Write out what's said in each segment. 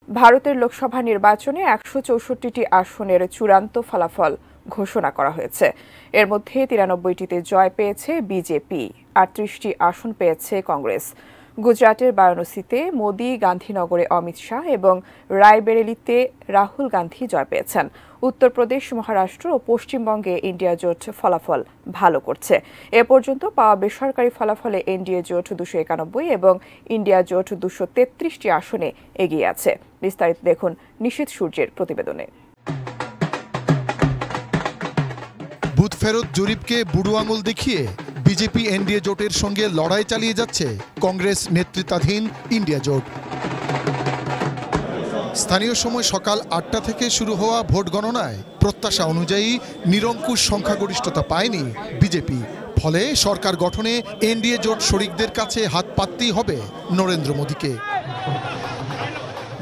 ভারতের লোকসভা নির্বাচনে ১৬৪টি আসনের চূড়ান্ত ফলাফল ঘোষণা করা হয়েছে। এর মধ্যে ৯৩টিতে জয় পেয়েছে বিজেপি, ৩৮টি আসন পেয়েছে কংগ্রেস। গুজরাটের বারাণসীতে মোদি, গান্ধীনগরে অমিত শাহ এবং রায়বেরেলিতে রাহুল গান্ধী জয় পেয়েছেন। উত্তরপ্রদেশ, মহারাষ্ট্র ও পশ্চিমবঙ্গে ইন্ডিয়া জোট ফলাফল ভালো করছে। এ পর্যন্ত পাওয়া বেসরকারি ফলাফলে এনডিএ জোট ২৯১ এবং ইন্ডিয়া জোট ২৩৩টি আসনে এগিয়ে আছে। বিস্তারিত দেখুন নিশীথ সূর্যের প্রতিবেদনে। বুথ ফেরত জরিপকে বুড়ো আঙুল দেখিয়ে বিজেপি এনডিএ জোটের সঙ্গে লড়াই চালিয়ে যাচ্ছে কংগ্রেস নেতৃত্বাধীন ইন্ডিয়া জোট। স্থানীয় সময় সকাল ৮টা থেকে শুরু হওয়া ভোট গণনায় প্রত্যাশা অনুযায়ী নিরঙ্কুশ সংখ্যাগরিষ্ঠতা পায়নি বিজেপি। ফলে সরকার গঠনে এনডিএ জোট শরিকদের কাছে হাত পাততেই হবে নরেন্দ্র মোদীকে।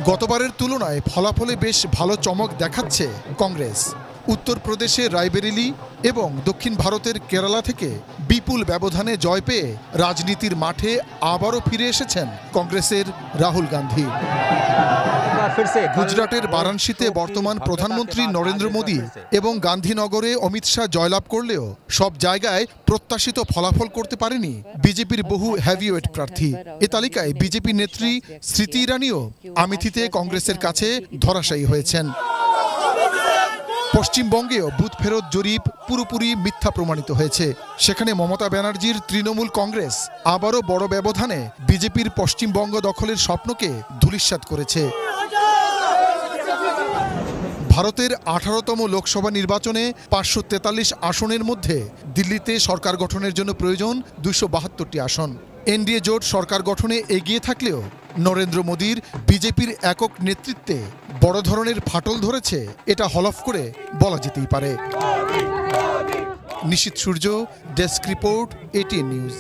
গতবারের তুলনায় ফলাফলে বেশ ভালো চমক দেখাচ্ছে কংগ্রেস। উত্তরপ্রদেশের রায়বেরেলি এবং দক্ষিণ ভারতের কেরালা থেকে বিপুল ব্যবধানে জয় পেয়ে রাজনীতির মাঠে আবারও ফিরে এসেছেন কংগ্রেসের রাহুল গান্ধী। গুজরাটের বারাণসীতে বর্তমান প্রধানমন্ত্রী নরেন্দ্র মোদী এবং গান্ধীনগরে অমিত শাহ জয়লাভ করলেও সব জায়গায় প্রত্যাশিত ফলাফল করতে পারেনি বিজেপির বহু হেভিওয়েট প্রার্থী। এ তালিকায় বিজেপি নেত্রী স্মৃতি ইরানিও আমেথিতে কংগ্রেসের কাছে ধরাশায়ী হয়েছেন। পশ্চিমবঙ্গেও বুথ ফেরত জরিপ পুরোপুরি মিথ্যা প্রমাণিত হয়েছে। সেখানে মমতা ব্যানার্জির তৃণমূল কংগ্রেস আবারও বড় ব্যবধানে বিজেপির পশ্চিমবঙ্গ দখলের স্বপ্নকে ধূলিসাৎ করেছে। ভারতের 18তম লোকসভা নির্বাচনে ৫৪৩ আসনের মধ্যে দিল্লিতে সরকার গঠনের জন্য প্রয়োজন ২৭২টি আসন। এনডিএ জোট সরকার গঠনে এগিয়ে থাকলেও নরেন্দ্র মোদীর বিজেপির একক নেতৃত্বে বড় ধরনের ফাটল ধরেছে, এটা হলফ করে বলা যেতেই পারে। নিশীথ সূর্য, ডেস্ক রিপোর্ট, এটিএন নিউজ।